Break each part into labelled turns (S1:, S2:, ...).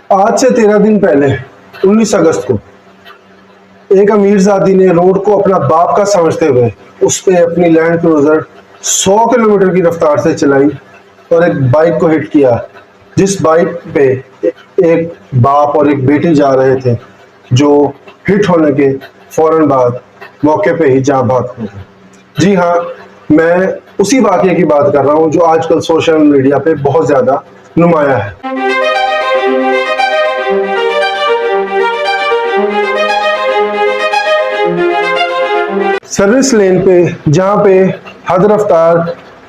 S1: आज से 13 दिन पहले 19 अगस्त को एक अमीरजादी ने रोड को अपना बाप का समझते हुए उस पे अपनी लैंड क्रूजर 100 किलोमीटर की रफ्तार से चलाई और एक बाइक को हिट किया, जिस बाइक पे एक बाप और एक बेटी जा रहे थे, जो हिट होने के फौरन बाद मौके पे ही जान भाग हो गए। जी हाँ, मैं उसी वाकये की बात कर रहा हूँ जो आजकल सोशल मीडिया पे बहुत ज्यादा नुमाया है। सर्विस लेन पे जहाँ पे हद रफ्तार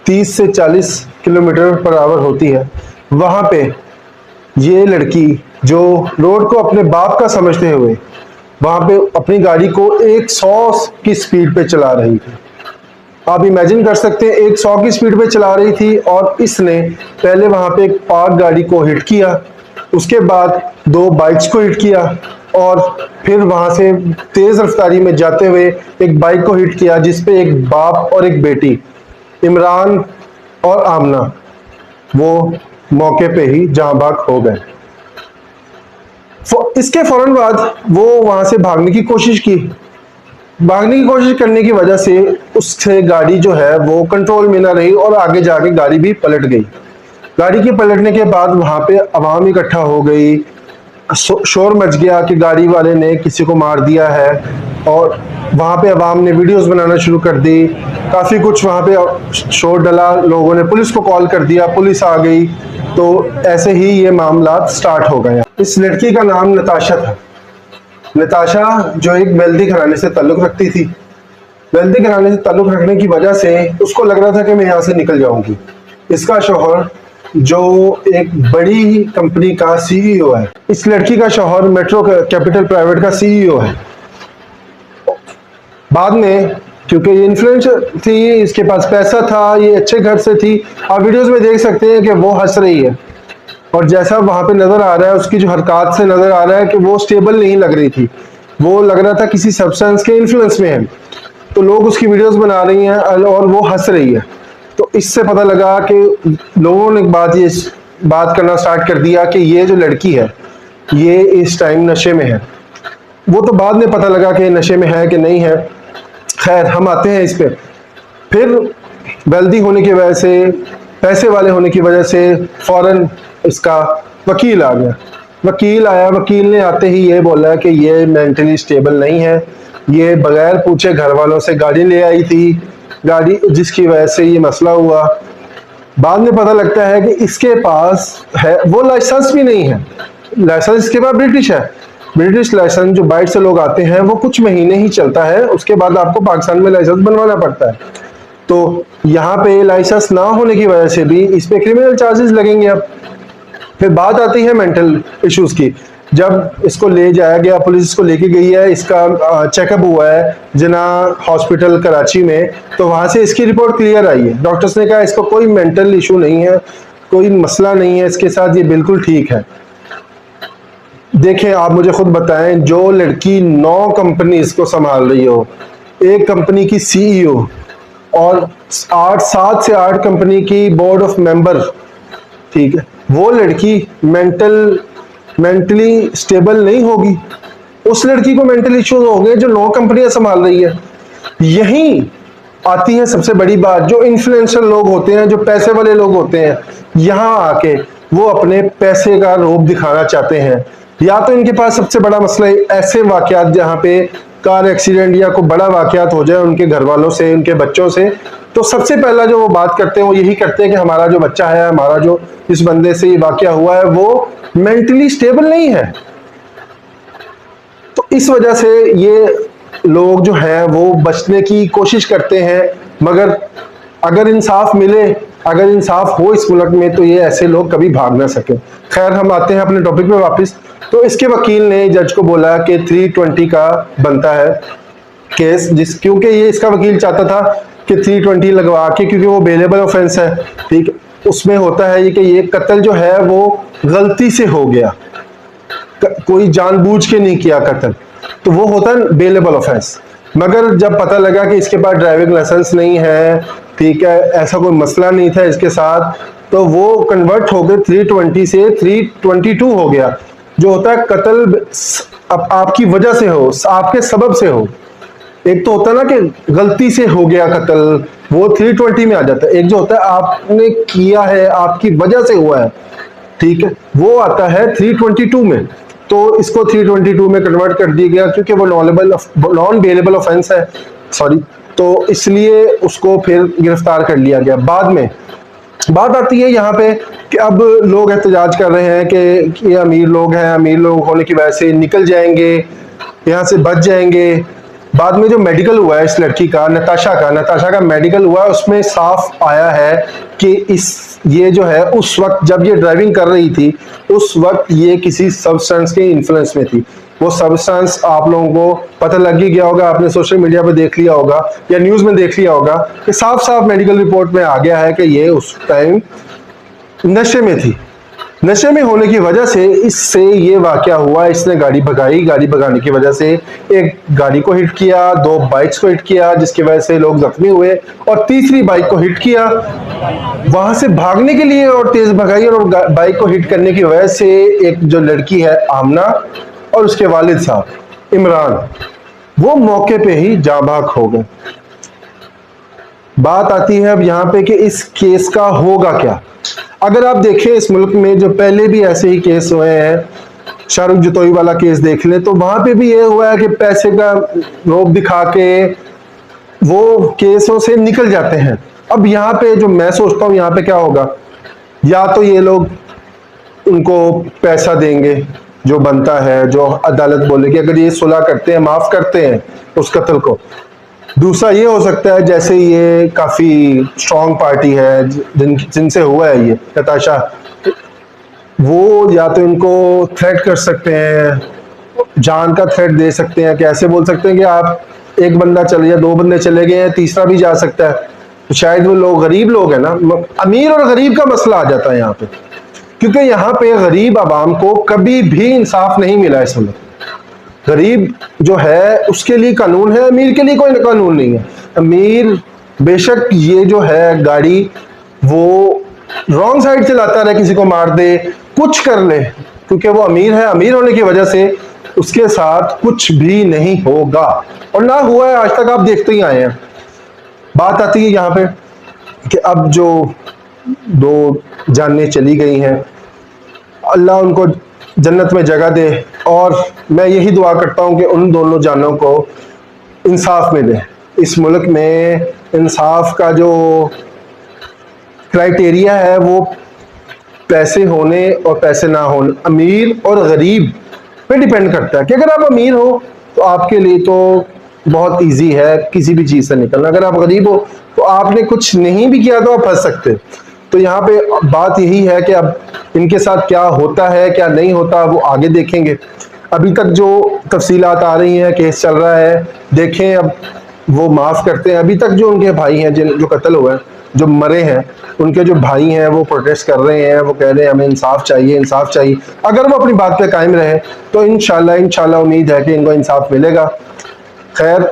S1: 30 से 40 किलोमीटर पर आवर होती है, वहाँ पे ये लड़की जो रोड को अपने बाप का समझते हुए वहाँ पे अपनी गाड़ी को 100 की स्पीड पे चला रही थी। आप इमेजिन कर सकते हैं, 100 की स्पीड पे चला रही थी और इसने पहले वहाँ पे एक पार्क गाड़ी को हिट किया, उसके बाद 2 बाइक्स को हिट किया और फिर वहां से तेज रफ्तारी में जाते हुए एक बाइक को हिट किया, जिसपे एक बाप और एक बेटी इमरान और आमना वो मौके पे ही जान भाग हो गए। इसके फौरन बाद वो वहां से भागने की कोशिश की। भागने की कोशिश करने की वजह से उससे गाड़ी जो है वो कंट्रोल में ना रही और आगे जाके गाड़ी भी पलट गई। गाड़ी के पलटने के बाद वहां पे आवाम इकट्ठा हो गई, शोर मच गया कि गाड़ी वाले ने किसी को मार दिया है और वहाँ पे अवाम ने वीडियोस बनाना शुरू कर दी। काफ़ी कुछ वहाँ पे शोर डला, लोगों ने पुलिस को कॉल कर दिया, पुलिस आ गई, तो ऐसे ही ये मामला स्टार्ट हो गया। इस लड़की का नाम नताशा था। नताशा जो एक वेल्दी घराने से ताल्लुक़ रखती थी। वेल्दी घराने से ताल्लुक़ रखने की वजह से उसको लग रहा था कि मैं यहाँ से निकल जाऊँगी। इसका शौहर जो एक बड़ी कंपनी का सीईओ है, इस लड़की का शौहर मेट्रो कैपिटल प्राइवेट का सीईओ है। बाद में क्योंकि ये इन्फ्लुएंसर थी, इसके पास पैसा था, ये अच्छे घर से थी, आप वीडियोस में देख सकते हैं कि वो हंस रही है और जैसा वहां पे नजर आ रहा है, उसकी जो हरकत से नजर आ रहा है कि वो स्टेबल नहीं लग रही थी, वो लग रहा था किसी सब्सटेंस के इन्फ्लुएंस में है। तो लोग उसकी वीडियोस बना रही हैं और वो हंस रही है। तो इससे पता लगा कि लोगों ने बात करना स्टार्ट कर दिया कि ये जो लड़की है ये इस टाइम नशे में है। वो तो बाद में पता लगा कि नशे में है कि नहीं है। खैर, हम आते हैं इस पे। फिर वेल्दी होने की वजह से, पैसे वाले होने की वजह से फौरन इसका वकील आ गया। वकील आया, वकील ने आते ही ये बोला कि ये मेंटली स्टेबल नहीं है, ये बगैर पूछे घर वालों से गाड़ी ले आई थी, गाड़ी जिसकी वजह से ये मसला हुआ। बाद में पता लगता है कि इसके पास है वो लाइसेंस भी नहीं है। लाइसेंस इसके पास ब्रिटिश है। ब्रिटिश लाइसेंस जो बाहर से लोग आते हैं वो कुछ महीने ही चलता है, उसके बाद आपको पाकिस्तान में लाइसेंस बनवाना पड़ता है। तो यहाँ पे लाइसेंस ना होने की वजह से भी इस पे क्रिमिनल चार्जेस लगेंगे। अब फिर बात आती है मेंटल इश्यूज की। जब इसको ले जाया गया, पुलिस इसको लेके गई है, इसका चेकअप हुआ है जिना हॉस्पिटल कराची में, तो वहां से इसकी रिपोर्ट क्लियर आई है। डॉक्टर्स ने कहा इसको कोई मेंटल इशू नहीं है, कोई मसला नहीं है इसके साथ, ये बिल्कुल ठीक है। देखें, आप मुझे खुद बताएं, जो लड़की 9 कंपनीज को संभाल रही हो, एक कंपनी की सीईओ और 7 से 8 कंपनी की बोर्ड ऑफ मेंबर, ठीक है, वो लड़की मेंटली स्टेबल नहीं होगी। उस लड़की को मेंटल इश्यूज हो गए जो 9 कंपनियां संभाल रही है। यही आती है सबसे बड़ी बात, जो इन्फ्लुएंसर लोग होते हैं, जो पैसे वाले लोग होते हैं, यहाँ आके वो अपने पैसे का रूप दिखाना चाहते हैं। या तो इनके पास सबसे बड़ा मसला ऐसे वाकयात जहाँ पे कार एक्सीडेंट या कोई बड़ा वाकयात हो जाए उनके घर वालों से, उनके बच्चों से, तो सबसे पहला जो वो बात करते हैं वो यही करते हैं कि हमारा जो बच्चा है, हमारा जो इस बंदे से ये वाकया हुआ है वो मेंटली स्टेबल नहीं है। तो इस वजह से ये लोग जो हैं वो बचने की कोशिश करते हैं, मगर अगर इंसाफ मिले, अगर इंसाफ हो इस मुल्क में, तो ये ऐसे लोग कभी भाग ना सके। खैर, हम आते हैं अपने टॉपिक पे वापस। तो इसके वकील ने जज को बोला कि 320 का बनता है केस, क्योंकि ये इसका वकील चाहता था कि 320 लगवा के, क्योंकि वो बेलेबल ऑफेंस है, ठीक। उसमें होता है ये कि ये कत्ल जो है वो गलती से हो गया, कोई जानबूझ के नहीं किया कत्ल, तो वो होता है बेलेबल ऑफेंस। मगर जब पता लगा कि इसके पास ड्राइविंग लाइसेंस नहीं है, ठीक है, ऐसा कोई मसला नहीं था इसके साथ, तो वो कन्वर्ट हो गए 320 से 322 हो गया। जो होता है कत्ल आपकी वजह से हो, आपके सबब से हो। एक तो होता है ना कि गलती से हो गया कत्ल, वो 320 में आ जाता है। एक जो होता है आपने किया है, आपकी वजह से हुआ है, ठीक है, वो आता है 322 में। तो इसको 322 में कन्वर्ट कर दिया गया क्योंकि वो नॉन बेलेबल ऑफेंस है, सॉरी, तो इसलिए उसको फिर गिरफ्तार कर लिया गया। बाद में बात आती है यहाँ पे कि अब लोग एहतजाज कर रहे हैं कि ये अमीर लोग हैं, अमीर लोग होने की वजह से निकल जाएंगे, यहाँ से बच जाएंगे। बाद में जो मेडिकल हुआ है इस लड़की का, नताशा का मेडिकल हुआ है, उसमें साफ आया है कि ये जो है उस वक्त जब ये ड्राइविंग कर रही थी, उस वक्त ये किसी सब्सटेंस के इन्फ्लुएंस में थी। वो सब्सटेंस आप लोगों को पता लग ही गया होगा, आपने सोशल मीडिया पे देख लिया होगा या न्यूज में देख लिया होगा कि साफ साफ मेडिकल रिपोर्ट में आ गया है कि ये उस टाइम नशे में थी। नशे में होने की वजह से इससे ये वाकया हुआ। इसने गाड़ी भगाई, गाड़ी भगाने की वजह से एक गाड़ी को हिट किया, 2 बाइक्स को हिट किया जिसकी वजह से लोग जख्मी हुए, और तीसरी बाइक को हिट किया। वहां से भागने के लिए और तेज भगाई, और बाइक को हिट करने की वजह से एक जो लड़की है आमना और उसके वालिद साहब इमरान, वो मौके पे ही जाँ भाग हो गए। बात आती है अब यहाँ पे कि इस केस का होगा क्या। अगर आप देखें इस मुल्क में जो पहले भी ऐसे ही केस हुए हैं, शाहरुख जतोई वाला केस देख लें, तो वहां पे भी ये हुआ है कि पैसे का लोभ दिखा के वो केसों से निकल जाते हैं। अब यहाँ पे जो मैं सोचता हूँ यहाँ पे क्या होगा, या तो ये लोग उनको पैसा देंगे जो बनता है, जो अदालत बोलेगी, अगर ये सुलह करते हैं, माफ करते हैं उस कत्ल को। दूसरा ये हो सकता है जैसे ये काफी स्ट्रॉन्ग पार्टी है जिनसे हुआ है ये नताशा, वो या तो इनको थ्रेट कर सकते हैं, जान का थ्रेट दे सकते हैं, कैसे बोल सकते हैं कि आप एक बंदा चले या 2 बंदे चले गए हैं, तीसरा भी जा सकता है। तो शायद वो लोग गरीब लोग हैं ना, अमीर और गरीब का मसला आ जाता है यहाँ पे, क्योंकि यहाँ पे गरीब आवाम को कभी भी इंसाफ नहीं मिला इस वक्त। गरीब जो है उसके लिए कानून है, अमीर के लिए कोई कानून नहीं है। अमीर बेशक ये जो है गाड़ी वो रॉन्ग साइड चलाता रहे, किसी को मार दे, कुछ कर ले, क्योंकि वो अमीर है, अमीर होने की वजह से उसके साथ कुछ भी नहीं होगा, और ना हुआ है आज तक, आप देखते ही आए हैं। बात आती है यहाँ पे कि अब जो 2 जानें चली गई हैं, अल्लाह उनको जन्नत में जगह दे, और मैं यही दुआ करता हूँ कि उन दोनों जानों को इंसाफ मिले। इस मुल्क में इंसाफ का जो क्राइटेरिया है वो पैसे होने और पैसे ना होने, अमीर और गरीब पे डिपेंड करता है कि अगर आप अमीर हो तो आपके लिए तो बहुत इजी है किसी भी चीज़ से निकलना, अगर आप गरीब हो तो आपने कुछ नहीं भी किया तो आप फंस सकते। तो यहाँ पे बात यही है कि अब इनके साथ क्या होता है क्या नहीं होता वो आगे देखेंगे। अभी तक जो तफसीलात आ रही हैं, केस चल रहा है, देखें अब वो माफ़ करते हैं। अभी तक जो उनके भाई हैं जो कत्ल हुए हैं, जो मरे हैं, उनके जो भाई हैं वो प्रोटेस्ट कर रहे हैं, वो कह रहे हैं हमें इंसाफ चाहिए, इंसाफ चाहिए। अगर वो अपनी बात पे कायम रहे तो इंशाल्लाह उम्मीद है कि इनको इंसाफ मिलेगा। खैर,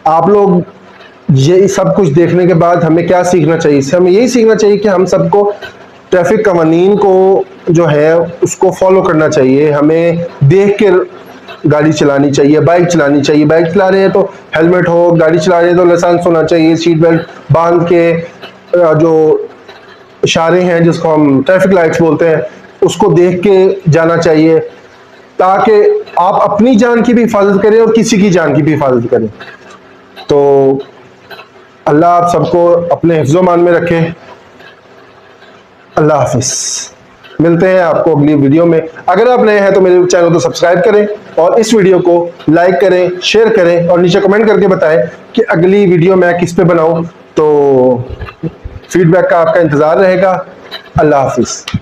S1: आप लोग ये सब कुछ देखने के बाद हमें क्या सीखना चाहिए? इससे हमें यही सीखना चाहिए कि हम सबको ट्रैफिक कवानीन को जो है उसको फॉलो करना चाहिए, हमें देख के गाड़ी चलानी चाहिए, बाइक चलानी चाहिए। बाइक चला रहे हैं तो हेलमेट हो, गाड़ी चला रहे हैं तो लाइसेंस होना चाहिए, सीट बेल्ट बांध के, जो इशारे हैं जिसको हम ट्रैफिक लाइट्स बोलते हैं उसको देख के जाना चाहिए, ताकि आप अपनी जान की भी हिफाजत करें और किसी की जान की भी हिफाजत करें। तो अल्लाह आप सबको अपने हिफ्ज़-ओ-मान में रखे। अल्लाह हाफिज़। मिलते हैं आपको अगली वीडियो में। अगर आप नए हैं तो मेरे चैनल को सब्सक्राइब करें और इस वीडियो को लाइक करें, शेयर करें और नीचे कमेंट करके बताएं कि अगली वीडियो मैं किस पे बनाऊं। तो फीडबैक का आपका इंतज़ार रहेगा। अल्लाह हाफिज़।